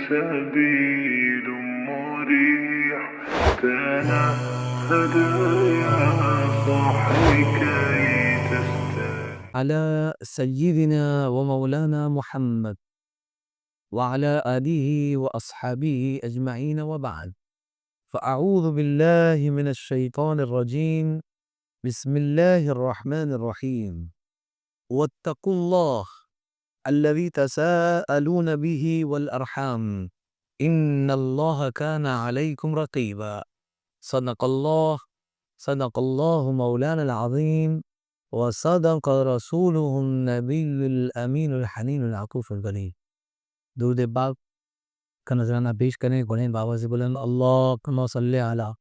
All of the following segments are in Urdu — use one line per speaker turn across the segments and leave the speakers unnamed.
سبيل مريح تنهد يا صاحي كي تستريح
على سيدنا ومولانا محمد وعلى آله وأصحابه أجمعين وبعد فأعوذ بالله من الشيطان الرجيم بسم الله الرحمن الرحيم واتقوا الله الذي تساءلون به والأرحام إن الله كان عليكم رقيبا صدق الله مولانا العظيم وصدق رسوله النبي الأمين الحنين العطوف الغني. درود پاک کا نذرانہ پیش کریں گنین بابا سے بلند اللہم صلی علی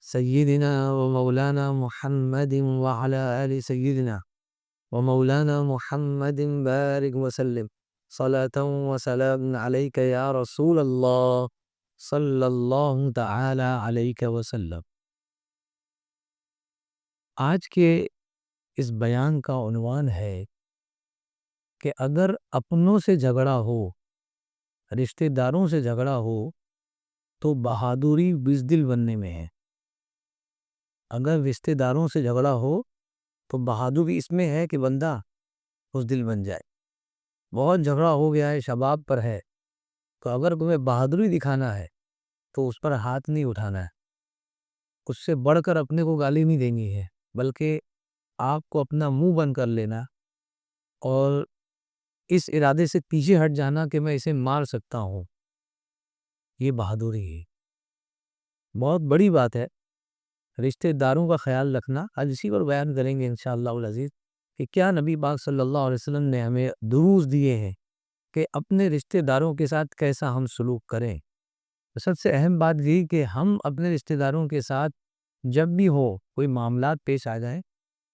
سیدنا و مولانا محمد وعلی آل سیدنا و مولانا محمد بارک وسلم صلاة و سلام علیک یا رسول اللہ صلی اللہ تعالی علیک وسلم. آج کے اس بیان کا عنوان ہے کہ اگر اپنوں سے جھگڑا ہو، رشتہ داروں سے جھگڑا ہو تو بہادری بزدل بننے میں ہے. اگر رشتہ داروں سے جھگڑا ہو تو بہادری اس میں ہے کہ بندہ بزدل بن جائے. بہت جھگڑا ہو گیا ہے، شباب پر ہے، تو اگر تمہیں بہادری دکھانا ہے تو اس پر ہاتھ نہیں اٹھانا ہے، اس سے بڑھ کر اپنے کو گالی نہیں دینی ہے، بلکہ آپ کو اپنا منہ بند کر لینا اور اس ارادے سے پیچھے ہٹ جانا کہ میں اسے مار سکتا ہوں. یہ بہادری ہے، بہت بڑی بات ہے. رشتہ داروں کا خیال رکھنا آج اسی پر بیان کریں گے انشاءاللہ العزیز کہ کیا نبی پاک صلی اللہ علیہ وسلم نے ہمیں دروس دیے ہیں کہ اپنے رشتہ داروں کے ساتھ کیسا ہم سلوک کریں. سب سے اہم بات یہ کہ ہم اپنے رشتہ داروں کے ساتھ جب بھی ہو کوئی معاملات پیش آ جائیں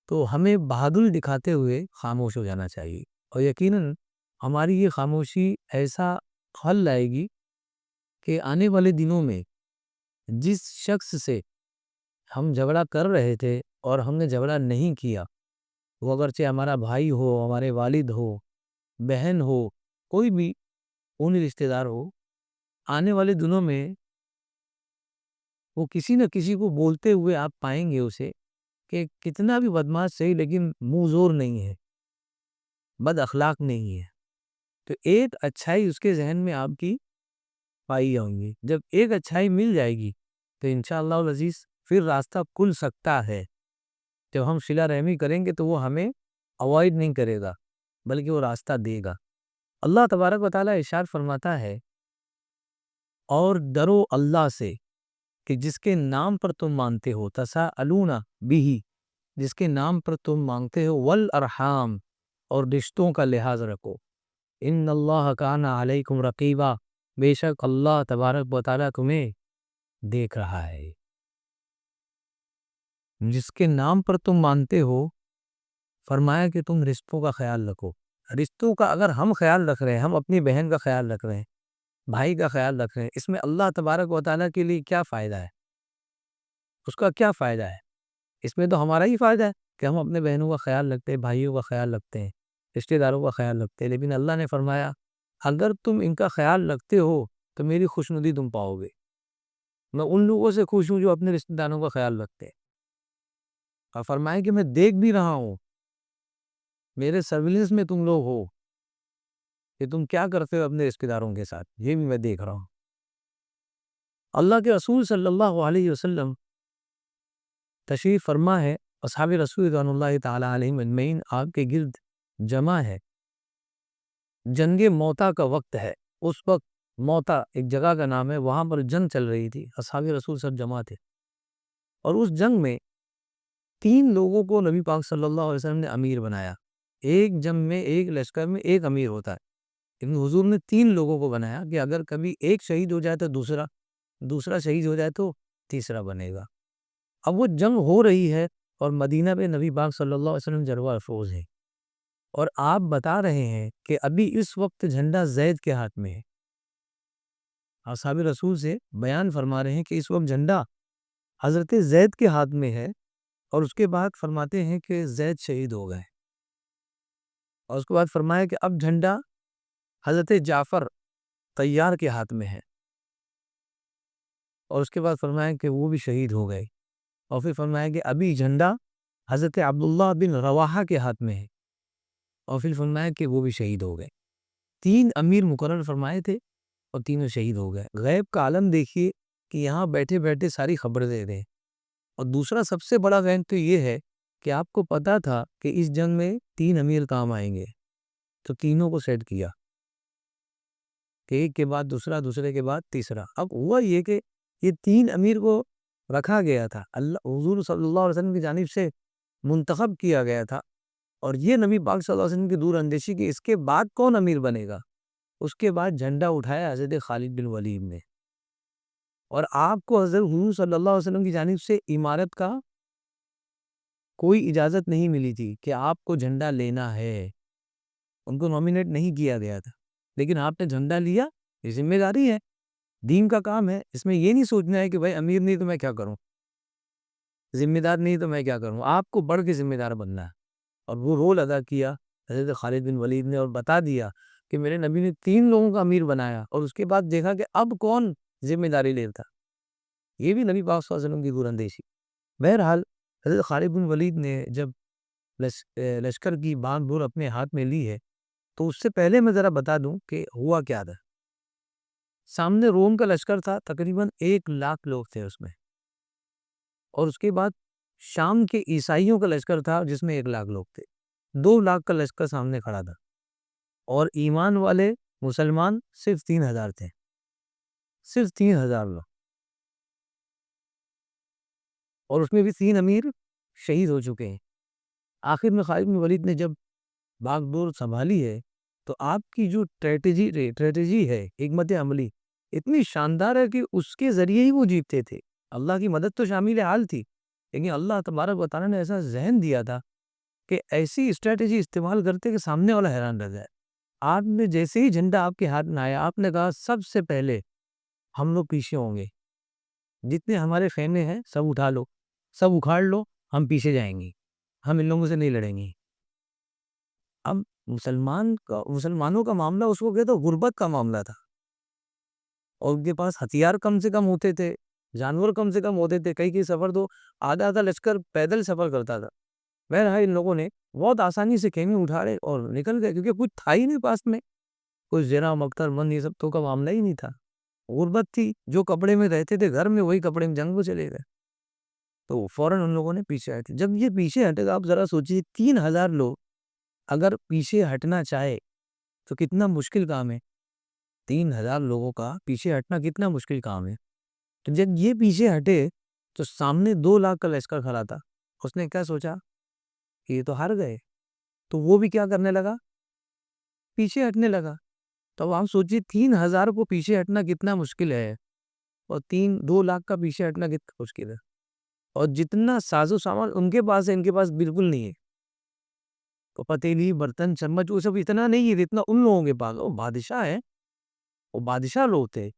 تو ہمیں بہادری دکھاتے ہوئے خاموش ہو جانا چاہیے، اور یقیناً ہماری یہ خاموشی ایسا حل لائے گی کہ آنے والے دنوں میں جس شخص سے ہم جھگڑا کر رہے تھے اور ہم نے جھگڑا نہیں کیا، وہ اگرچہ ہمارا بھائی ہو، ہمارے والد ہو، بہن ہو، کوئی بھی خونی رشتہ دار ہو، آنے والے دنوں میں وہ کسی نہ کسی کو بولتے ہوئے آپ پائیں گے اسے کہ کتنا بھی بدماش صحیح لیکن منہ زور نہیں ہے، بد اخلاق نہیں ہے. تو ایک اچھائی اس کے ذہن میں آپ کی پائی جائیں گی. جب ایک اچھائی مل جائے گی تو انشاءاللہ العزیز پھر راستہ کھل سکتا ہے. جب ہم صلہ رحمی کریں گے تو وہ ہمیں اوائڈ نہیں کرے گا بلکہ وہ راستہ دے گا. اللہ تبارک و تعالیٰ ارشاد فرماتا ہے اور ڈرو اللہ سے کہ جس کے نام پر تم مانتے ہو، تساءلون بہ، جس کے نام پر تم مانگتے ہو، والارحام، اور رشتوں کا لحاظ رکھو. ان اللہ کان علیکم رقیبا، بے شک اللہ تبارک و تعالیٰ تمہیں دیکھ رہا ہے. جس کے نام پر تم مانتے ہو، فرمایا کہ تم رشتوں کا خیال رکھو. رشتوں کا اگر ہم خیال رکھ رہے ہیں، ہم اپنی بہن کا خیال رکھ رہے ہیں، بھائی کا خیال رکھ رہے ہیں، اس میں اللہ تبارک و تعالیٰ کے لیے کیا فائدہ ہے؟ اس کا کیا فائدہ ہے؟ اس میں تو ہمارا ہی فائدہ ہے کہ ہم اپنے بہنوں کا خیال رکھتے ہیں، بھائیوں کا خیال رکھتے ہیں، رشتہ داروں کا خیال رکھتے ہیں. لیکن اللہ نے فرمایا اگر تم ان کا خیال رکھتے ہو تو میری خوشنودی تم پاؤ گے. میں ان لوگوں سے خوش ہوں جو اپنے رشتہ داروں کا خیال رکھتے ہیں، اور فرمایا کہ میں دیکھ بھی رہا ہوں، میرے سرویلنس میں تم لوگ ہو کہ تم کیا کرتے ہو اپنے رشتہ داروں کے ساتھ، یہ بھی میں دیکھ رہا ہوں. اللہ کے رسول صلی اللہ علیہ وسلم تشریف فرما ہے، اصحاب رسول رضوان اللہ تعالی علیہم اجمعین آپ کے گرد جمع ہے. جنگ موتا کا وقت ہے، اس وقت موتا ایک جگہ کا نام ہے، وہاں پر جنگ چل رہی تھی، اصحاب رسول سب جمع تھے، اور اس جنگ میں 3 لوگوں کو نبی پاک صلی اللہ علیہ وسلم نے امیر بنایا. ایک جنگ میں ایک لشکر میں ایک امیر ہوتا ہے، لیکن حضور نے 3 لوگوں کو بنایا کہ اگر کبھی ایک شہید ہو جائے تو دوسرا شہید ہو جائے تو تیسرا بنے گا. اب وہ جنگ ہو رہی ہے اور مدینہ پہ نبی پاک صلی اللہ علیہ وسلم جلوہ افروز ہے، اور آپ بتا رہے ہیں کہ ابھی اس وقت جھنڈا زید کے ہاتھ میں ہے. اصحاب رسول سے بیان فرما رہے ہیں کہ اس وقت جھنڈا حضرت زید کے ہاتھ میں ہے، اور اس کے بعد فرماتے ہیں کہ زید شہید ہو گئے، اور اس کے بعد فرمایا کہ اب جھنڈا حضرت جعفر طیار کے ہاتھ میں ہے، اور اس کے بعد فرمایا کہ وہ بھی شہید ہو گئے، اور پھر فرمایا کہ ابھی جھنڈا حضرت عبداللہ بن رواحہ کے ہاتھ میں ہے، اور پھر فرمایا کہ وہ بھی شہید ہو گئے۔ 3 امیر مقرر فرمائے تھے اور تینوں شہید ہو گئے۔ غیب کا عالم دیکھیے کہ یہاں بیٹھے بیٹھے ساری خبر دے رہے ہیں۔ اور دوسرا سب سے بڑا غیب تو یہ ہے کہ آپ کو پتا تھا کہ اس جنگ میں 3 امیر کام آئیں گے، تو تینوں کو سیٹ کیا کہ ایک کے بعد دوسرا، دوسرے کے بعد تیسرا۔ اب ہوا یہ کہ یہ 3 امیر کو رکھا گیا تھا، اللہ حضور صلی اللہ علیہ وسلم کی جانب سے منتخب کیا گیا تھا، اور یہ نبی پاک صلی اللہ علیہ وسلم کی دور اندیشی کہ اس کے بعد کون امیر بنے گا۔ اس کے بعد جھنڈا اٹھایا حضرت خالد بن ولید نے، اور آپ کو حضرت حضور صلی اللہ علیہ وسلم کی جانب سے امارت کا کوئی اجازت نہیں ملی تھی کہ آپ کو جھنڈا لینا ہے، ان کو نومینیٹ نہیں کیا گیا تھا، لیکن آپ نے جھنڈا لیا۔ یہ ذمہ داری ہے، دین کا کام ہے، اس میں یہ نہیں سوچنا ہے کہ بھائی امیر نہیں تو میں کیا کروں، ذمہ دار نہیں تو میں کیا کروں۔ آپ کو بڑھ کے ذمہ دار بننا ہے، اور وہ رول ادا کیا حضرت خالد بن ولید نے، اور بتا دیا کہ میرے نبی نے 3 لوگوں کا امیر بنایا، اور اس کے بعد دیکھا کہ اب کون ذمہ داری لیتا۔ یہ بھی نبی پاک صلی اللہ علیہ وسلم کی دور اندیشی۔ بہرحال حضرت خالد بن ولید نے جب لشکر کی باندھ بور اپنے ہاتھ میں لی ہے، تو اس سے پہلے میں ذرا بتا دوں کہ ہوا کیا تھا۔ سامنے روم کا لشکر تھا، تقریباً 1,00,000 لوگ تھے اس میں، اور اس کے بعد شام کے عیسائیوں کا لشکر تھا جس میں 1,00,000 لوگ تھے۔ 2,00,000 کا لشکر سامنے کھڑا تھا، اور ایمان والے مسلمان صرف 3,000 تھے، صرف 3,000 لوگ، اور اس میں بھی 3 امیر شہید ہو چکے ہیں۔ آخر میں خالد بن ولید نے جب باغ دور سنبھالی ہے، تو آپ کی جو اسٹریٹجی ہے، حکمت عملی اتنی شاندار ہے کہ اس کے ذریعے ہی وہ جیتتے تھے۔ اللہ کی مدد تو شامل حال تھی، لیکن اللہ تبارک و تعالیٰ نے ایسا ذہن دیا تھا کہ ایسی اسٹریٹجی استعمال کرتے کہ سامنے والا حیران رہ جائے۔ آپ نے جیسے ہی جھنڈا آپ کے ہاتھ میں آیا، آپ نے کہا سب سے پہلے ہم لوگ پیچھے ہوں گے، جتنے ہمارے خیمے ہیں سب اٹھا لو، سب اکھاڑ لو، ہم پیچھے جائیں گے، ہم ان لوگوں سے نہیں لڑیں گے۔ اب مسلمانوں کا معاملہ اس کو کہتے غربت کا معاملہ تھا، اور ان کے پاس ہتھیار کم سے کم ہوتے تھے، جانور کم سے کم ہوتے تھے، کئی سفر تو آدھا آدھا لشکر پیدل سفر کرتا تھا۔ بہرحال ان لوگوں نے بہت آسانی سے خیمے اٹھاڑے اور نکل گئے، کیونکہ کچھ تھا ہی نہیں پاس میں، کوئی زرہ مکتر من یہ سب تو کا معاملہ ہی نہیں تھا۔ غربت تھی، جو کپڑے میں رہتے تھے گھر میں وہی کپڑے میں جنگ میں چلے گئے، تو فوراً ان لوگوں نے پیچھے ہٹے۔ جب یہ پیچھے ہٹے گا، آپ ذرا سوچیے 3,000 لوگ اگر پیچھے ہٹنا چاہے تو کتنا مشکل کام ہے۔ 3,000 لوگوں کا پیچھے ہٹنا کتنا مشکل کام ہے۔ تو جب یہ پیچھے ہٹے تو سامنے 2,00,000 کا لشکر کھڑا تھا، اس نے کیا سوچا کہ یہ تو ہار گئے، تو وہ بھی کیا کرنے لگا، پیچھے ہٹنے لگا۔ تو اب آپ سوچیے 3,000 کو پیچھے ہٹنا کتنا مشکل ہے، اور 2,00,000 کا پیچھے ہٹنا کتنا مشکل ہے، اور جتنا ساز و سامان ان کے پاس ہے ان کے پاس بالکل نہیں ہے، تو پتیلی برتن چمچ وہ سب اتنا نہیں ہے جتنا ان لوگوں کے پاس۔ وہ بادشاہ ہے، وہ بادشاہ لوگ تھے،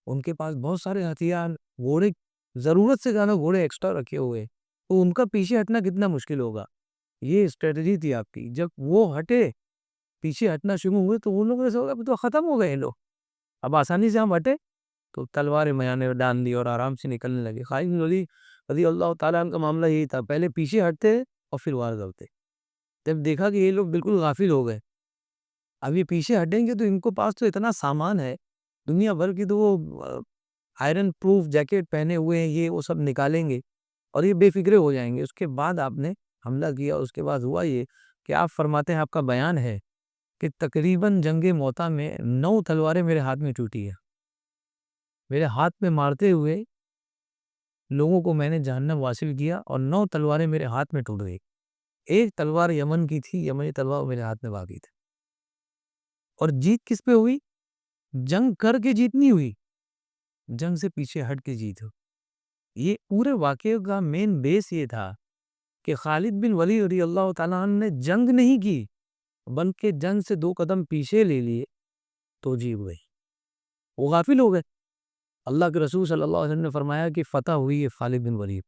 ان کے پاس بہت سارے ہتھیار، گھوڑے، ضرورت سے زیادہ گھوڑے ایکسٹرا رکھے ہوئے، تو ان کا پیچھے ہٹنا کتنا مشکل ہوگا۔ یہ اسٹریٹجی تھی آپ کی۔ جب وہ ہٹے، پیچھے ہٹنا شروع ہوئے، تو ان لوگوں نے سوچا تو ختم ہو گئے لوگ، اب آسانی سے ہم ہٹے، تو تلواریں میانے ڈال دی اور آرام سے نکلنے لگے۔ خالد بن ولید رضی اللہ تعالیٰ عنہ کا معاملہ یہی تھا، پہلے پیچھے ہٹتے اور پھر وار کرتے۔ جب دیکھا کہ یہ لوگ بالکل غافل ہو گئے، اب یہ پیچھے ہٹیں گے تو ان کو پاس تو اتنا سامان ہے دنیا بھر کی، تو وہ آئرن پروف جیکٹ پہنے ہوئے ہیں، یہ وہ سب نکالیں گے اور یہ بے فکرے ہو جائیں گے۔ اس کے بعد آپ نے حملہ کیا، اس کے بعد ہوا یہ کہ آپ فرماتے ہیں، آپ کا بیان ہے کہ تقریباً جنگ موتا میں 9 تلواریں میرے ہاتھ میں ٹوٹی ہے، میرے ہاتھ میں مارتے ہوئے لوگوں کو میں نے جہنم واصل کیا، اور 9 تلواریں میرے ہاتھ میں ٹوٹ گئی۔ ایک تلوار یمن کی تھی، یمنی تلوار میرے ہاتھ میں باقی تھی۔ اور جیت کس پہ ہوئی؟ جنگ کر کے جیت نہیں ہوئی، جنگ سے پیچھے ہٹ کے جیت ہو۔ یہ پورے واقعے کا مین بیس یہ تھا کہ خالد بن ولید رضی اللہ تعالیٰ عنہ نے جنگ نہیں کی، بلکہ جنگ سے 2 قدم پیچھے لے لیے تو جیت گئے، وہ غافل ہو گئے۔ اللہ کے رسول صلی اللہ علیہ وسلم نے فرمایا کہ فتح ہوئی ہے خالد بن ولید،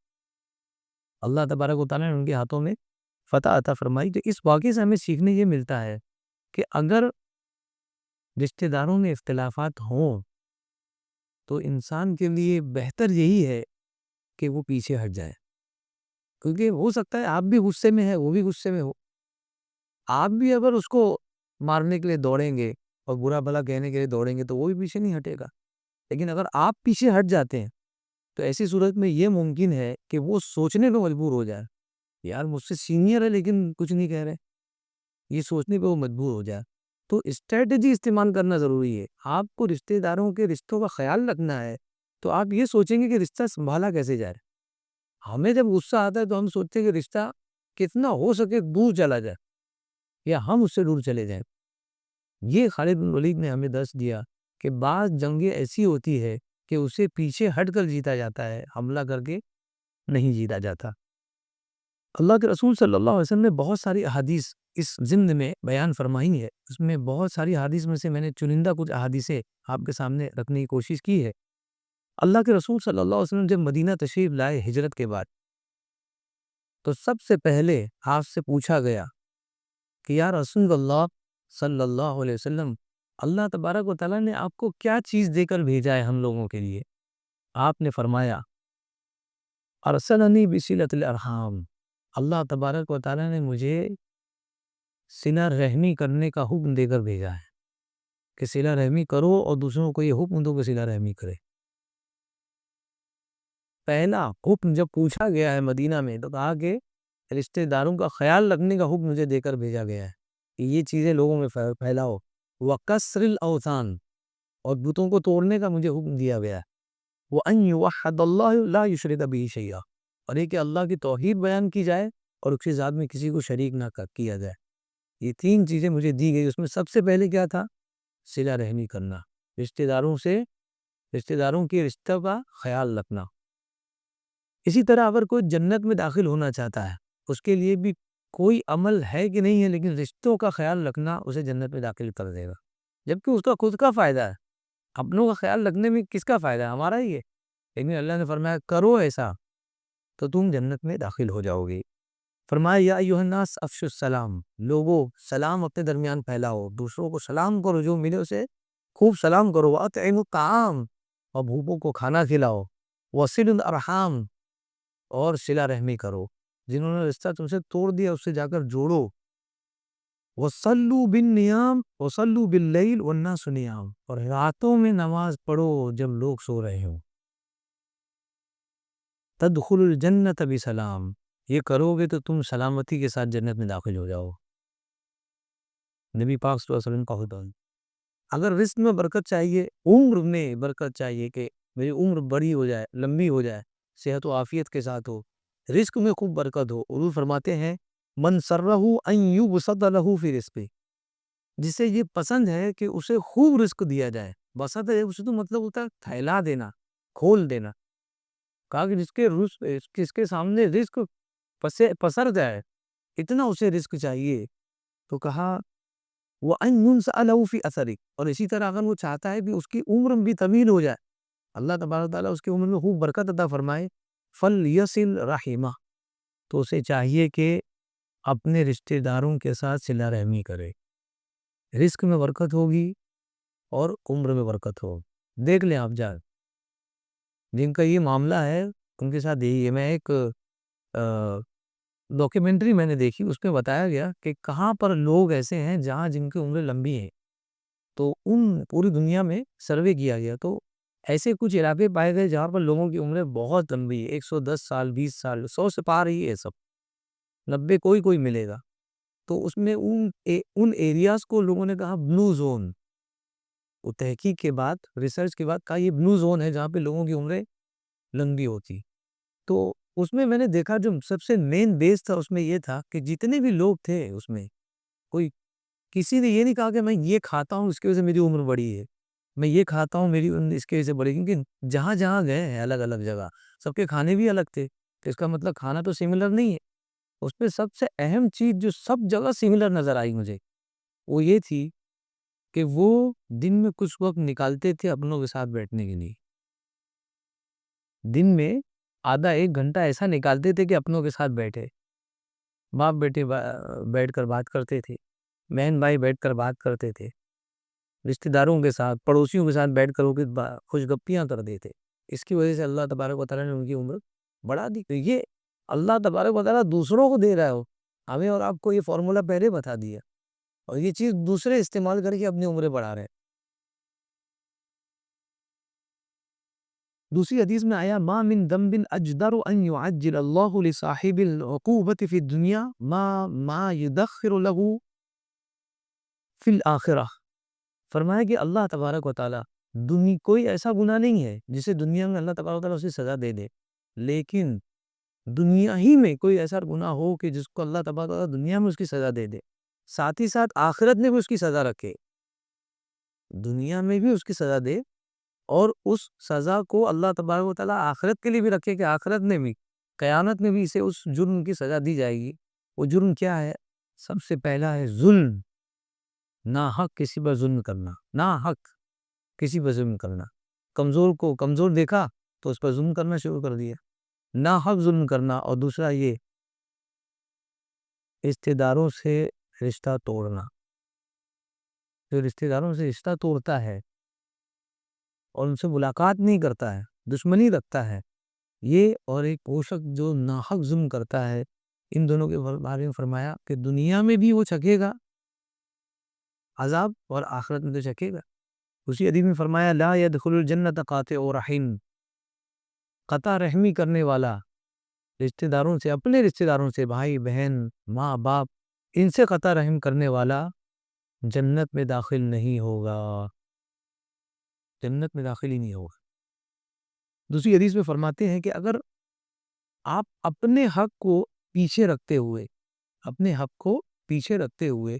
اللہ تبارک و تعالیٰ نے ان کے ہاتھوں میں فتح عطا فرمائی۔ تو اس واقعے سے ہمیں سیکھنے یہ ملتا ہے کہ اگر رشتہ داروں میں اختلافات ہوں تو انسان کے لیے بہتر یہی ہے کہ وہ پیچھے ہٹ جائے، کیونکہ ہو سکتا ہے آپ بھی غصے میں ہے، وہ بھی غصے میں ہو، آپ بھی اگر اس کو مارنے کے لیے دوڑیں گے اور برا بھلا کہنے کے لیے دوڑیں گے تو وہ بھی پیچھے نہیں ہٹے گا. لیکن اگر آپ پیچھے ہٹ جاتے ہیں تو ایسی صورت میں یہ ممکن ہے کہ وہ سوچنے پہ مجبور ہو جائے، یار مجھ سے سینئر ہے لیکن کچھ نہیں کہہ رہے، یہ سوچنے پہ وہ مجبور ہو جائے. تو اسٹریٹجی استعمال کرنا ضروری ہے. آپ کو رشتہ داروں کے رشتوں کا خیال رکھنا ہے تو آپ یہ سوچیں گے کہ رشتہ سنبھالا کیسے جائے. ہمیں جب غصہ آتا ہے تو ہم سوچتے ہیں کہ رشتہ کتنا ہو سکے دور چلا جائے یا ہم اس سے دور چلے جائیں. یہ خالد بن ولید نے ہمیں درس دیا کہ بعض جنگیں ایسی ہوتی ہے کہ اسے پیچھے ہٹ کر جیتا جاتا ہے، حملہ کر کے نہیں جیتا جاتا. اللہ کے رسول صلی اللہ علیہ وسلم نے بہت ساری احادیث اس ضمن میں بیان فرمائی ہے. اس میں بہت ساری احادیث میں سے میں نے چنندہ کچھ احادیثیں آپ کے سامنے رکھنے کی کوشش کی ہے. اللہ کے رسول صلی اللہ علیہ وسلم جب مدینہ تشریف لائے ہجرت کے بعد تو سب سے پہلے آپ سے پوچھا گیا کہ یا رسول اللہ صلی اللہ علیہ وسلم، اللہ تبارک و تعالیٰ نے آپ کو کیا چیز دے کر بھیجا ہے ہم لوگوں کے لیے؟ آپ نے فرمایا ارسلنی بصلۃ الارحام، اللہ تبارک و تعالیٰ نے مجھے صلہ رحمی کرنے کا حکم دے کر بھیجا ہے کہ صلہ رحمی کرو اور دوسروں کو یہ حکم دو کہ صلہ رحمی کرے. پہلا حکم جب پوچھا گیا ہے مدینہ میں تو کہا کہ رشتہ داروں کا خیال رکھنے کا حکم مجھے دے کر بھیجا گیا ہے کہ یہ چیزیں لوگوں میں پھیلاؤ. وَكَسْرِ الْأَوْثَانِ، اور بتوں کو توڑنے کا مجھے حکم دیا گیا ہے. وَأَن يُوَحَّدَ اللَّهُ لَا يُشْرِكَ بِهِ شَيْئًا، اور یہ کہ اللہ کی توحید بیان کی جائے اور اس کی ذات میں کسی کو شریک نہ کیا جائے. یہ تین چیزیں مجھے دی گئی. اس میں سب سے پہلے کیا تھا؟ صلہ رحمی کرنا، رشتہ داروں سے رشتہ داروں کے رشتہ کا خیال رکھنا. اسی طرح اگر کوئی جنت میں داخل ہونا چاہتا ہے اس کے لیے بھی کوئی عمل ہے کہ نہیں ہے، لیکن رشتوں کا خیال رکھنا اسے جنت میں داخل کر دے گا. جبکہ اس کا خود کا فائدہ ہے، اپنوں کا خیال رکھنے میں کس کا فائدہ ہے؟ ہمارا ہی ہے. لیکن اللہ نے فرمایا کرو ایسا تو تم جنت میں داخل ہو جاؤ گے. فرمایا یا ایھا الناس افشوا السلام، لوگو سلام اپنے درمیان پھیلاؤ، دوسروں کو سلام کرو، جو ملے اسے خوب سلام کرو. واطعموا الطعام، اور بھوکوں کو کھانا کھلاؤ. وصلوا الارحام، اور صلہ رحمی کرو، جنہوں نے رشتہ تم سے توڑ دیا اس سے جا کر جوڑو. وصلوا بالنیام، وصلوا باللیل والناس نیام، اور راتوں میں نماز پڑھو جب لوگ سو رہے ہوں. تدخلوا الجنت بسلام، یہ کرو گے تو تم سلامتی کے ساتھ جنت میں داخل ہو جاؤ. نبی پاک صلی اللہ علیہ وسلم کا حکم. اگر رزق میں برکت چاہیے، عمر میں برکت چاہیے کہ میری عمر بڑی ہو جائے، لمبی ہو جائے، صحت و عافیت کے ساتھ ہو، رزق میں خوب برکت ہو، حضور فرماتے ہیں من سرہ ان یبسط لہ فی رزقہ، جسے یہ پسند ہے کہ اسے خوب رزق دیا جائے. بسط ہے اسے تو مطلب ہوتا ہے پھیلا دینا، کھول دینا. کہا کہ جس کے سامنے رزق پسر جائے اتنا اسے رزق چاہیے. تو کہا وَأَن يُنْسَأَ لَهُ فِي أَثَرِهِ، اور اسی طرح اگر وہ چاہتا ہے کہ اس کی عمر بھی طویل ہو جائے، اللہ تبارک و تعالیٰ اس کی عمر میں خوب برکت عطا فرمائے، فَلْيَصِلْ رَحِمَهُ، تو اسے چاہیے کہ اپنے رشتہ داروں کے ساتھ صلہ رحمی کرے. رزق میں برکت ہوگی اور عمر میں برکت ہو. دیکھ لیں آپ جان جن کا یہ معاملہ ہے ان کے ساتھ یہی ہے. میں ایک ڈاکیومنٹری میں نے دیکھی، اس میں بتایا گیا کہ کہاں پر لوگ ایسے ہیں جہاں جن کی عمریں لمبی ہیں. تو ان پوری دنیا میں سروے کیا گیا تو ایسے کچھ علاقے پائے گئے جہاں پر لوگوں کی عمریں بہت لمبی ہے، 110 سال، 20 سال، 100 سے پار ہی ہے. سب 90 کوئی ملے گا. تو اس میں ان ایریاز کو لوگوں نے کہا بلو زون. وہ تحقیق کے بعد، ریسرچ کے بعد کہا یہ بلو زون ہے جہاں پہ لوگوں کی عمریں لمبی ہوتی. تو اس میں نے دیکھا جو سب سے مین بیس تھا اس میں یہ تھا کہ جتنے بھی لوگ تھے اس میں کوئی کسی نے یہ نہیں کہا کہ میں یہ کھاتا ہوں اس کی وجہ سے میری عمر بڑی ہے، میں یہ کھاتا ہوں میری عمر اس کی وجہ سے بڑی، کیونکہ جہاں جہاں گئے ہیں الگ الگ جگہ سب کے کھانے بھی الگ تھے. تو اس کا مطلب کھانا تو سملر نہیں ہے. اس پہ سب سے اہم چیز جو سب جگہ سملر نظر آئی مجھے وہ یہ تھی کہ وہ دن میں کچھ وقت نکالتے تھے اپنوں کے ساتھ بیٹھنے کے لیے. دن میں آدھا ایک گھنٹہ ایسا نکالتے تھے کہ اپنوں کے ساتھ بیٹھے، باپ بیٹے بیٹھ کر بات کرتے تھے، بہن بھائی بیٹھ کر بات کرتے تھے. رشتہ داروں کے ساتھ، پڑوسیوں کے ساتھ بیٹھ کر وہ خوش گپیاں کر دیتے، اس کی وجہ سے اللہ تبارک و تعالیٰ نے ان کی عمر بڑھا دی۔ تو یہ اللہ تبارک و تعالیٰ دوسروں کو دے رہا ہو، ہمیں اور آپ کو یہ فارمولا پہلے بتا دیا، اور یہ چیز دوسرے استعمال کر کے اپنی عمریں بڑھا رہے ہیں۔ دوسری حدیث میں آیا ما من ذنب اجدر ان يعجل اللہ لصاحب العقوبۃ فی الدنیا ما يدخر له فی الآخرہ۔ فرمایا کہ اللہ تبارک و تعالیٰ کوئی ایسا گناہ نہیں ہے جسے دنیا میں اللہ تبارک و تعالیٰ اسے سزا دے دے، لیکن دنیا ہی میں کوئی ایسا گناہ ہو کہ جس کو اللہ تبارک و تعالیٰ دنیا میں اس کی سزا دے دے، ساتھ ہی ساتھ آخرت میں بھی اس کی سزا رکھے، دنیا میں بھی اس کی سزا دے، اور اس سزا کو اللہ تبارک و تعالیٰ آخرت کے لیے بھی رکھے کہ آخرت میں بھی، قیامت میں بھی اسے اس جرم کی سزا دی جائے گی۔ وہ جرم کیا ہے؟ سب سے پہلا ہے ظلم، ناحق کسی پر ظلم کرنا، ناحق کسی پر ظلم کرنا، کمزور کو کمزور دیکھا تو اس پر ظلم کرنا شروع کر دیا، ناحق ظلم کرنا۔ اور دوسرا یہ رشتہ داروں سے رشتہ توڑنا، جو رشتہ داروں سے رشتہ توڑتا ہے اور ان سے ملاقات نہیں کرتا ہے، دشمنی رکھتا ہے، یہ اور ایک وہ شخص جو ناحق ظلم کرتا ہے، ان دونوں کے بارے میں فرمایا کہ دنیا میں بھی وہ چکھے گا عذاب اور آخرت میں تو چکھے گا۔ اسی حدیث میں فرمایا لا يدخل الجنت قاطع رحم، قطع رحمی کرنے والا، رشتہ داروں سے، اپنے رشتہ داروں سے، بھائی بہن ماں باپ، ان سے قطع رحم کرنے والا جنت میں داخل نہیں ہوگا، جنت میں داخل ہی نہیں ہوگا۔ دوسری حدیث میں فرماتے ہیں کہ اگر آپ اپنے حق کو پیچھے رکھتے ہوئے، اپنے حق کو پیچھے رکھتے ہوئے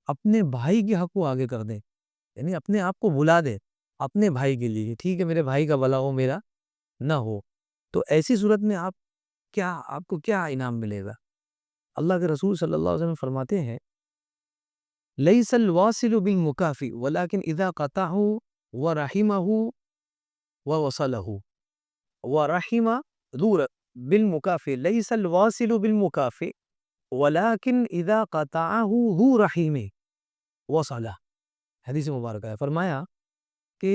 اپنے بھائی کے حق کو آگے کر دیں، یعنی اپنے آپ کو بلا دیں اپنے بھائی کے لیے، ٹھیک ہے میرے بھائی کا بھلا ہو میرا نہ ہو، تو ایسی صورت میں آپ کو کیا انعام ملے گا؟ اللہ کے رسول صلی اللہ علیہ وسلم فرماتے ہیں لیس الواصل بالمکافئ ولکن اذا قطعه ورحمه ووصله، ورحم دور بالمکافئ، لیس الواصل بالمکافئ ولکن اذا قطعه ذو رحم وصلہ۔ حدیث مبارکہ ہے، فرمایا کہ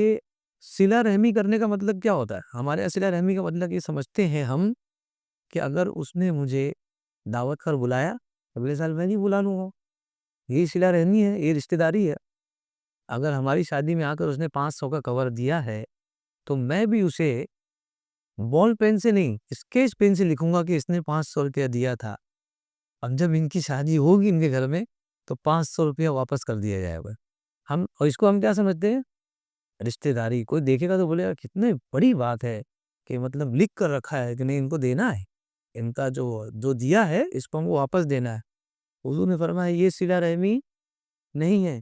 صلہ رحمی کرنے کا مطلب کیا ہوتا ہے؟ ہمارے صلہ رحمی کا مطلب یہ سمجھتے ہیں ہم کہ اگر اس نے مجھے دعوت کر بلایا اگلے سال میں نہیں بلا لوں گا، یہ صلہ رحمی ہے، یہ رشتہ داری ہے۔ اگر ہماری شادی میں آ کر اس نے 500 کا کور دیا ہے تو میں بھی اسے بال پین سے نہیں، اسکیچ پین سے لکھوں گا کہ اس نے 500 روپیہ دیا تھا، اب جب ان کی شادی ہوگی ان کے گھر میں تو 500 روپیہ واپس کر دیا جائے گا۔ اور اس کو ہم کیا سمجھتے ہیں؟ رشتہ داری۔ کوئی دیکھے گا تو بولے گا کتنے بڑی بات ہے کہ مطلب لکھ کر رکھا ہے کہ نہیں ان کو دینا ہے، ان کا جو دیا ہے اس کو ہم کو واپس دینا ہے۔ حضور نے فرمایا یہ صلہ رحمی نہیں ہے،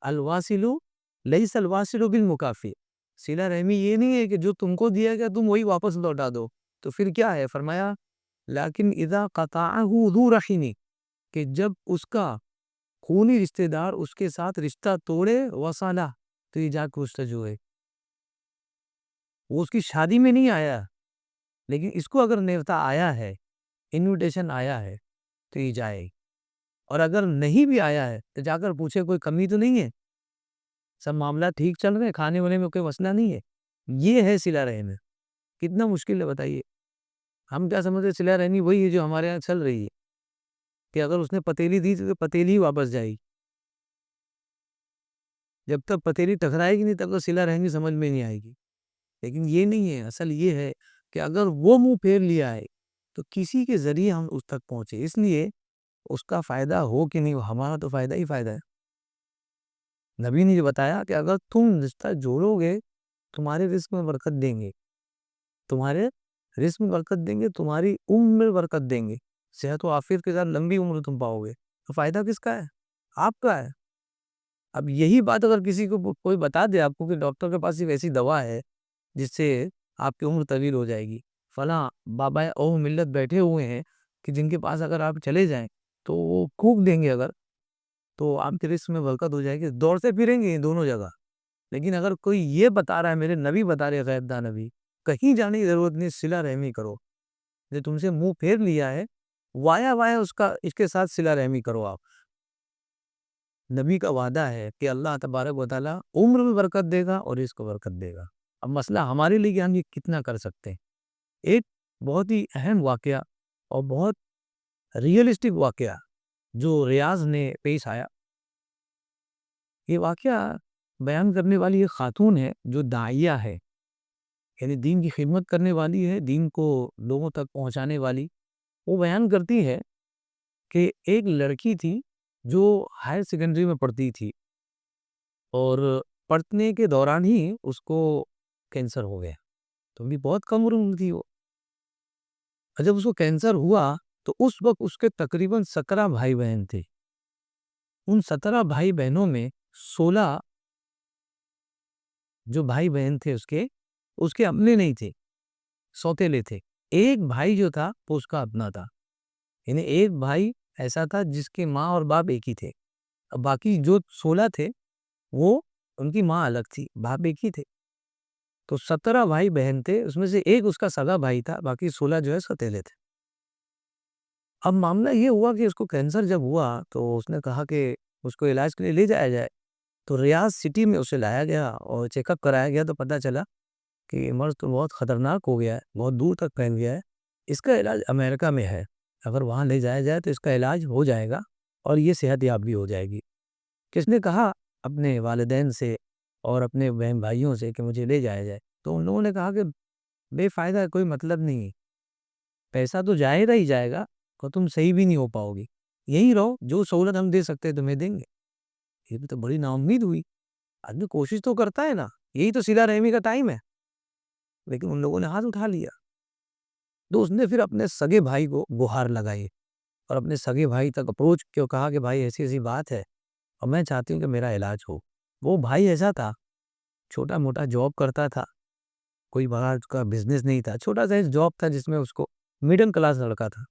الواصل لیس الواصل بالمکافئ، صلہ رحمی یہ نہیں ہے کہ جو تم کو دیا گیا تم وہی واپس لوٹا دو، تو پھر کیا ہے؟ فرمایا لیکن اذا قطعہ ذو رحم، کہ جب اس کا خونی رشتہ دار اس کے ساتھ رشتہ توڑے، وصلہ، تو یہ جا کے اس کا جو ہے وہ اس کی شادی میں نہیں آیا، لیکن اس کو اگر نیوتا آیا ہے، انویٹیشن آیا ہے تو یہ جائے، اور اگر نہیں بھی آیا ہے تو جا کر پوچھے کوئی کمی تو نہیں ہے، سب معاملات ٹھیک چل رہے ہیں، کھانے وانے میں کوئی مسئلہ نہیں ہے۔ یہ ہے صلہ رحمی۔ کتنا مشکل ہے بتائیے؟ ہم کیا سمجھتے صلہ رحمی وہی ہے جو ہمارے یہاں چل رہی ہے کہ اگر اس نے پتیلی دی تو پتیلی واپس جائے گی، جب تک پتیلی ٹکرائے گی نہیں تب تک صلہ رحمی سمجھ میں نہیں آئے گی۔ لیکن یہ نہیں ہے، اصل یہ ہے کہ اگر وہ منہ پھیر لیا ہے تو کسی کے ذریعے ہم اس تک پہنچے، اس لیے اس کا فائدہ ہو کہ نہیں ہو، ہمارا تو فائدہ ہی فائدہ ہے۔ نبی نے یہ بتایا کہ اگر تم رشتہ جوڑو گے تمہارے رزق میں برکت دیں گے، تمہارے رزق میں برکت دیں گے، تمہاری عمر میں برکت دیں گے، صحت و عافیت کے ساتھ لمبی عمر تم پاؤ گے، تو فائدہ کس کا ہے؟ آپ کا ہے۔ اب یہی بات اگر کسی کو کوئی بتا دے آپ کو کہ ڈاکٹر کے پاس ایک ایسی دوا ہے جس سے آپ کی عمر طویل ہو جائے گی، فلاں بابا او ملت بیٹھے ہوئے ہیں کہ جن کے پاس اگر آپ چلے جائیں تو وہ پھونک دیں گے، اگر تو آپ کے رزق میں برکت ہو جائے گی، دوڑتے پھریں گے دونوں جگہ۔ لیکن اگر کوئی یہ بتا رہا ہے، میرے نبی بتا رہے، غیب داں نبی، کہیں جانے کی ضرورت نہیں، صلہ رحمی کرو، جو تم سے منہ پھیر لیا ہے وایا اس کے ساتھ صلہ رحمی کرو آپ۔ نبی کا وعدہ ہے کہ اللہ تبارک و تعالیٰ عمر میں برکت دے گا اور اس کو برکت دے گا. اب مسئلہ ہمارے لیے کہ ہم یہ کتنا کر سکتے ہیں. ایک بہت ہی اہم واقعہ اور بہت ریئلسٹک واقعہ جو ریاض نے پیش آیا. یہ واقعہ بیان کرنے والی ایک خاتون ہے جو داعیہ ہے، یعنی دین کی خدمت کرنے والی ہے، دین کو لوگوں تک پہنچانے والی. وہ بیان کرتی ہے کہ ایک لڑکی تھی جو ہائر سیکنڈری میں پڑھتی تھی اور پڑھنے کے دوران ہی اس کو کینسر ہو گیا. تو بھی بہت کم عمر میں تھی وہ. اور جب اس کو کینسر ہوا تو اس وقت اس کے تقریباً 17 بھائی بہن تھے. ان 17 بھائی بہنوں میں 16 جو بھائی بہن تھے اس کے اپنے نہیں تھے، سوتیلے تھے. ایک بھائی جو تھا وہ اس کا اپنا تھا، یعنی ایک بھائی ایسا تھا جس کے ماں اور باپ ایک ہی تھے. اب باقی جو 16 تھے وہ ان کی ماں الگ تھی، باپ ایک ہی تھے. تو 17 بھائی بہن تھے، اس میں سے ایک اس کا سگا بھائی تھا، باقی 16 جو ہے سوتیلے تھے. اب معاملہ یہ ہوا کہ اس کو کینسر جب ہوا تو اس نے کہا کہ اس کو علاج کے لیے لے جایا جائے. تو ریاض سٹی میں اسے لایا گیا اور چیک اپ کرایا گیا تو پتہ چلا کہ یہ مرض تو بہت خطرناک ہو گیا ہے، بہت دور تک پھیل گیا ہے. اس کا علاج امریکہ میں ہے، اگر وہاں لے جایا جائے تو اس کا علاج ہو جائے گا اور یہ صحت یاب بھی ہو جائے گی. کس نے کہا اپنے والدین سے اور اپنے بہن بھائیوں سے کہ مجھے لے جایا جائے. تو ان لوگوں نے کہا کہ بے فائدہ ہے، کوئی مطلب نہیں ہے، پیسہ تو جائے گا ہی جائے گا اور تم صحیح بھی نہیں ہو پاؤ گی، یہی رہو، جو سہولت ہم دے سکتے تمہیں دیں گے. یہ بھی تو بڑی نا امید ہوئی. آدمی کوشش تو کرتا ہے نا، یہی تو صلہ رحمی کا ٹائم ہے. لیکن ان لوگوں نے ہاتھ اٹھا لیا. تو اس نے پھر اپنے سگے بھائی کو گہار لگائی اور اپنے سگے بھائی تک اپروچ کیوں کہا کہ بھائی ایسی ایسی بات ہے اور میں چاہتی ہوں کہ میرا علاج ہو. وہ بھائی ایسا تھا، چھوٹا موٹا جاب کرتا تھا، کوئی بڑا کا بزنس نہیں تھا، چھوٹا سا جاب تھا جس میں اس کو میڈل کلاس لڑکا تھا،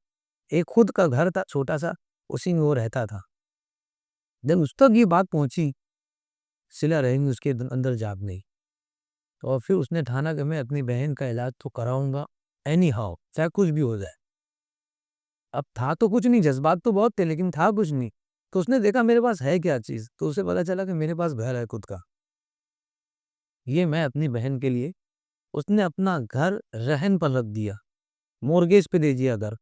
ایک خود کا گھر تھا چھوٹا سا، اسی میں وہ رہتا تھا. جب اس تک یہ بات پہنچی صلہ رحمی اس کے اندر جاگ گئی. اور پھر اس نے ٹھانا کہ میں اپنی بہن کا علاج تو کراؤں گا اینی ہاؤ، چاہے کچھ بھی ہو جائے. اب تھا تو کچھ نہیں، جذبات تو بہت تھے لیکن تھا کچھ نہیں. تو اس نے دیکھا میرے پاس ہے کیا چیز، تو اسے پتا چلا کہ میرے پاس گھر ہے خود کا، یہ میں اپنی بہن کے لیے. اس نے اپنا گھر رہن پر رکھ دیا، مورگیج پہ دے دیا، گھر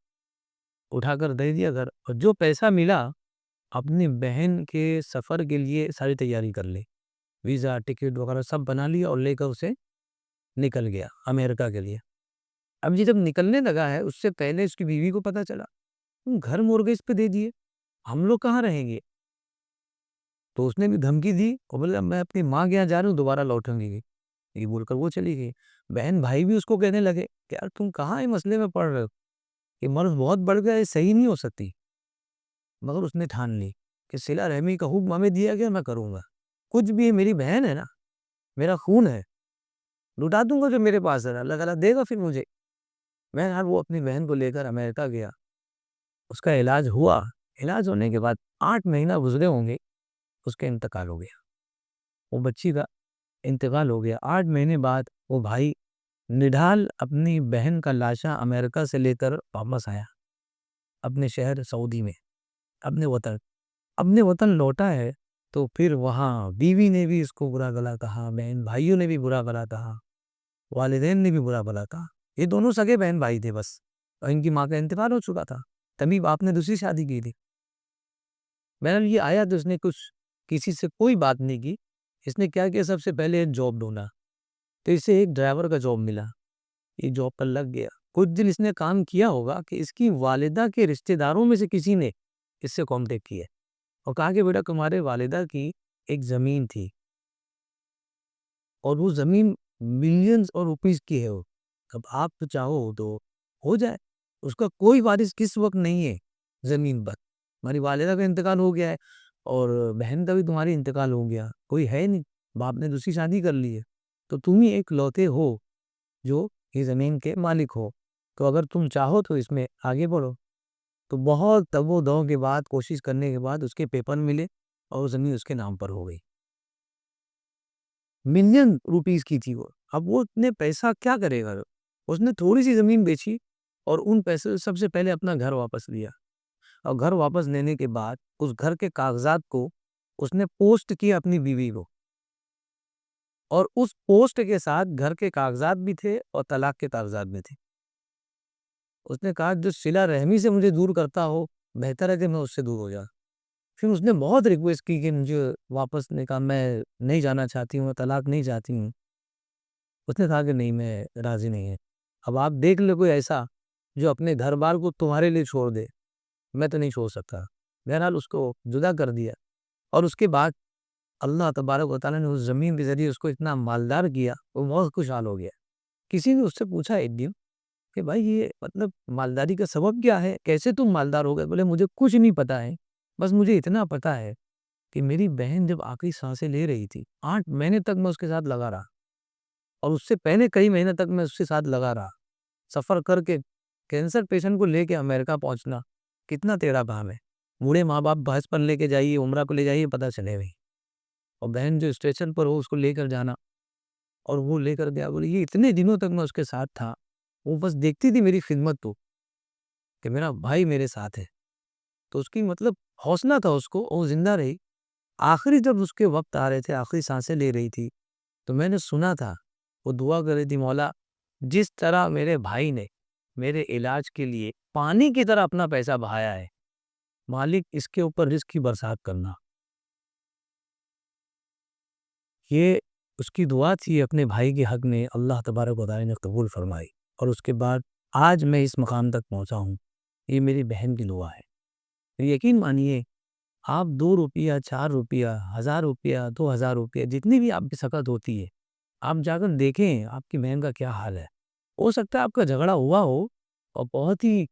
اٹھا کر دے دیا گھر. اور جو پیسہ ملا اپنی بہن کے سفر کے لیے ساری تیاری کر لی، ویزا ٹکٹ وغیرہ سب بنا لیا اور لے کر اسے نکل گیا امریکہ کے لیے. اب یہ جب نکلنے لگا ہے اس سے پہلے اس کی بیوی کو پتا چلا گھر مورگیج پہ دے دیے، ہم لوگ کہاں رہیں گے. تو اس نے بھی دھمکی دی اور بولے میں اپنی ماں کے یہاں جا رہا ہوں، دوبارہ لوٹوں گی، یہ بول کر وہ چلی گئی. بہن بھائی بھی اس کو کہنے لگے کہ یار تم کہاں یہ مسئلے میں پڑ رہے ہو، یہ مرض بہت بڑھ گیا، یہ صحیح نہیں ہو سکتی. مگر اس نے ٹھان لی کہ صلہ رحمی کا حکم ہمیں دیا گیا، میں کروں گا. کچھ بھی میری بہن ہے نا، میرا خون ہے، لٹا دوں گا جو میرے پاس ہے، اللہ تعالیٰ دے گا پھر مجھے. میں یار وہ اپنی بہن کو لے کر امریکہ گیا، اس کا علاج ہوا. علاج ہونے کے بعد 8 مہینہ گزرے ہوں گے، اس کا انتقال ہو گیا. وہ بچی کا انتقال ہو گیا. 8 مہینے بعد وہ بھائی نڈھال اپنی بہن کا لاشا امریکہ سے لے کر واپس آیا اپنے شہر سعودی میں، اپنے وطن لوٹا ہے. تو پھر وہاں بیوی نے بھی اس کو برا بھلا کہا، بہن بھائیوں نے بھی برا بھلا کہا، والدین نے بھی برا بھلا کہا. یہ دونوں سگے بہن بھائی تھے بس، اور ان کی ماں کا انتقال ہو چکا تھا، تبھی باپ نے دوسری شادی کی تھی. بہرحال یہ آیا تو اس نے کسی سے کوئی بات نہیں کی. اس نے کیا سب سے پہلے ایک جاب ڈھونڈا، تو اسے ایک ڈرائیور کا جاب ملا. یہ جاب پر لگ گیا. کچھ دن اس نے کام کیا ہوگا کہ اس کی والدہ کے رشتہ داروں میں سے کسی نے اس سے کانٹیکٹ کیا اور کہا کہ بیٹا تمہارے والدہ کی ایک زمین تھی اور وہ زمین ملینز اور روپیز کی ہے، اب آپ تو چاہو تو ہو جائے. اس کا کوئی وارث کس وقت نہیں ہے زمین پر، ہماری والدہ کا انتقال ہو گیا ہے اور بہن کا بھی تمہاری انتقال ہو گیا، کوئی ہے نہیں، باپ نے دوسری شادی کر لی ہے، تو تم ہی ایک لوتے ہو جو یہ زمین کے مالک ہو، تو اگر تم چاہو تو اس میں آگے بڑھو. تو بہت تگ و دو کے بعد، کوشش کرنے کے بعد اس کے پیپر ملے اور زمین اس کے نام پر ہو گئی. ملین روپیز کی تھی وہ. اب وہ اتنے پیسہ کیا کرے گا؟ اس نے تھوڑی سی زمین بیچی اور ان پیسے سب سے پہلے اپنا گھر واپس لیا. اور گھر واپس لینے کے بعد اس گھر کے کاغذات کو اس نے پوسٹ کیا اپنی بیوی کو، اور اس پوسٹ کے ساتھ گھر کے کاغذات بھی تھے اور طلاق کے کاغذات بھی تھے۔ اس نے کہا جو صلہ رحمی سے مجھے دور کرتا ہو بہتر ہے کہ میں اس سے دور ہو جاؤں۔ پھر اس نے بہت ریکویسٹ کی کہ مجھے واپس، نے کہا میں نہیں جانا چاہتی ہوں، طلاق نہیں چاہتی ہوں۔ اس نے کہا کہ نہیں، میں راضی نہیں ہے۔ اب آپ دیکھ لو کوئی ایسا جو اپنے گھر بار کو تمہارے لیے چھوڑ دے، میں تو نہیں چھوڑ سکتا۔ بہرحال اس کو جدا کر دیا، اور اس کے بعد اللہ تبارک و تعالیٰ نے اس زمین کے ذریعے اس کو اتنا مالدار کیا، وہ بہت خوشحال ہو گیا۔ کسی نے اس سے پوچھا ایک دن کہ بھائی یہ مطلب مالداری کا سبب کیا ہے، کیسے تم مالدار ہو گئے؟ بولے مجھے کچھ نہیں پتا ہے، بس مجھے اتنا پتا ہے کہ میری بہن جب آخری سانسیں لے رہی تھی 8 مہینے تک میں اس کے ساتھ لگا رہا، اور اس سے پہلے کئی مہینے تک میں اس کے ساتھ لگا رہا، سفر کر کے کینسر پیشنٹ کو لے کے امریکہ پہنچنا کتنا تیرا کام ہے۔ بوڑھے ماں باپ بحث پر لے کے جائیے، عمرہ کو لے جائیے، پتہ چلے بھائی، اور بہن جو اسٹیشن پر ہو اس کو لے کر جانا، اور وہ لے کر گیا۔ بولے یہ اتنے دنوں تک میں اس کے ساتھ تھا، وہ بس دیکھتی تھی میری خدمت تو کہ میرا بھائی میرے ساتھ ہے، تو اس کی مطلب حوصلہ تھا اس کو، وہ زندہ رہی۔ آخری جب اس کے وقت آ رہے تھے، آخری سانسیں لے رہی تھی، تو میں نے سنا تھا وہ دعا کر رہی تھی، مولا جس طرح میرے بھائی نے میرے علاج کے لیے پانی کی طرح اپنا پیسہ بہایا ہے، مالک اس کے اوپر رزق کی برسات کرنا۔ یہ اس کی دعا تھی اپنے بھائی کے حق میں، اللہ تبارک و تعالیٰ نے قبول فرمائی، اور اس کے بعد آج میں اس مقام تک پہنچا ہوں۔ یہ میری بہن کی دعا ہے۔ یقین مانیے، آپ 2 روپیہ، 4 روپیہ، 1000 روپیہ، 2000 روپیہ، جتنی بھی آپ کی سخت ہوتی ہے، آپ جا کر دیکھیں آپ کی بہن کا کیا حال ہے۔ ہو سکتا ہے آپ کا جھگڑا ہوا ہو، اور بہت ہی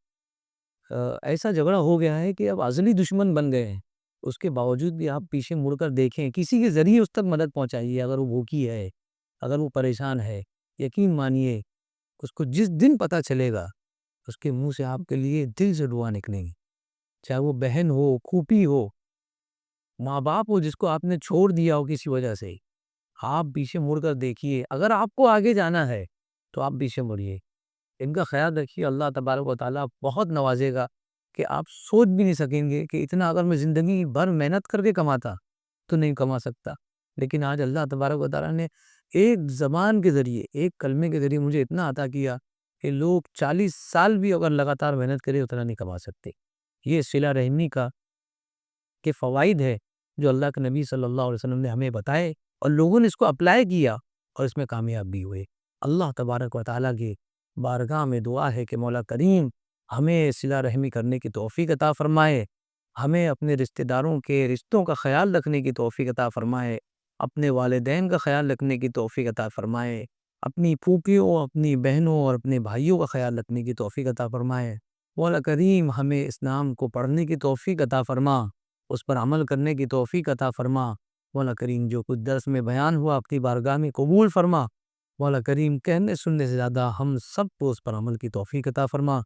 ایسا جھگڑا ہو گیا ہے کہ اب ازلی دشمن بن گئے ہیں، اس کے باوجود بھی آپ پیچھے مڑ کر دیکھیں، کسی کے ذریعے اس تک مدد پہنچائیے۔ اگر وہ بھوکی ہے، اگر وہ پریشان ہے، یقین مانیے اس کو جس دن پتہ چلے گا، اس کے منہ سے آپ کے لیے دل سے دعا نکلیں گی، چاہے وہ بہن ہو، پھوپھی ہو، ماں باپ ہو جس کو آپ نے چھوڑ دیا ہو کسی وجہ سے۔ آپ پیچھے مڑ کر دیکھیے، اگر آپ کو آگے جانا ہے تو آپ پیچھے مڑیے، ان کا خیال رکھیے۔ اللہ تبارک و تعالیٰ بہت نوازے گا کہ آپ سوچ بھی نہیں سکیں گے کہ اتنا اگر میں زندگی بھر محنت کر کے کماتا تو نہیں کما سکتا، لیکن آج اللہ تبارک و تعالیٰ نے ایک زبان کے ذریعے، ایک کلمے کے ذریعے مجھے اتنا عطا کیا کہ لوگ 40 سال بھی اگر لگاتار محنت کرے اتنا نہیں کما سکتے۔ یہ صلہ رحمی کا کے فوائد ہے جو اللہ کے نبی صلی اللہ علیہ وسلم نے ہمیں بتائے، اور لوگوں نے اس کو اپلائی کیا اور اس میں کامیاب بھی ہوئے۔ اللہ تبارک و تعالیٰ کی بارگاہ میں دعا ہے کہ مولا کریم ہمیں صلہ رحمی کرنے کی توفیق عطا فرمائے، ہمیں اپنے رشتہ داروں کے رشتوں کا خیال رکھنے کی توفیق عطا فرمائے، اپنے والدین کا خیال رکھنے کی توفیق عطا فرمائے، اپنی پھوپھیوں، اپنی بہنوں اور اپنے بھائیوں کا خیال رکھنے کی توفیق عطا فرمائے۔ مولا کریم ہمیں اسلام کو پڑھنے کی توفیق عطا فرما، اس پر عمل کرنے کی توفیق عطا فرما۔ مولا کریم جو کچھ درس میں بیان ہوا اپنی بارگاہ میں قبول فرما۔ مولا کریم کہنے سننے سے زیادہ ہم سب کو اس پر عمل کی توفیق عطا فرما۔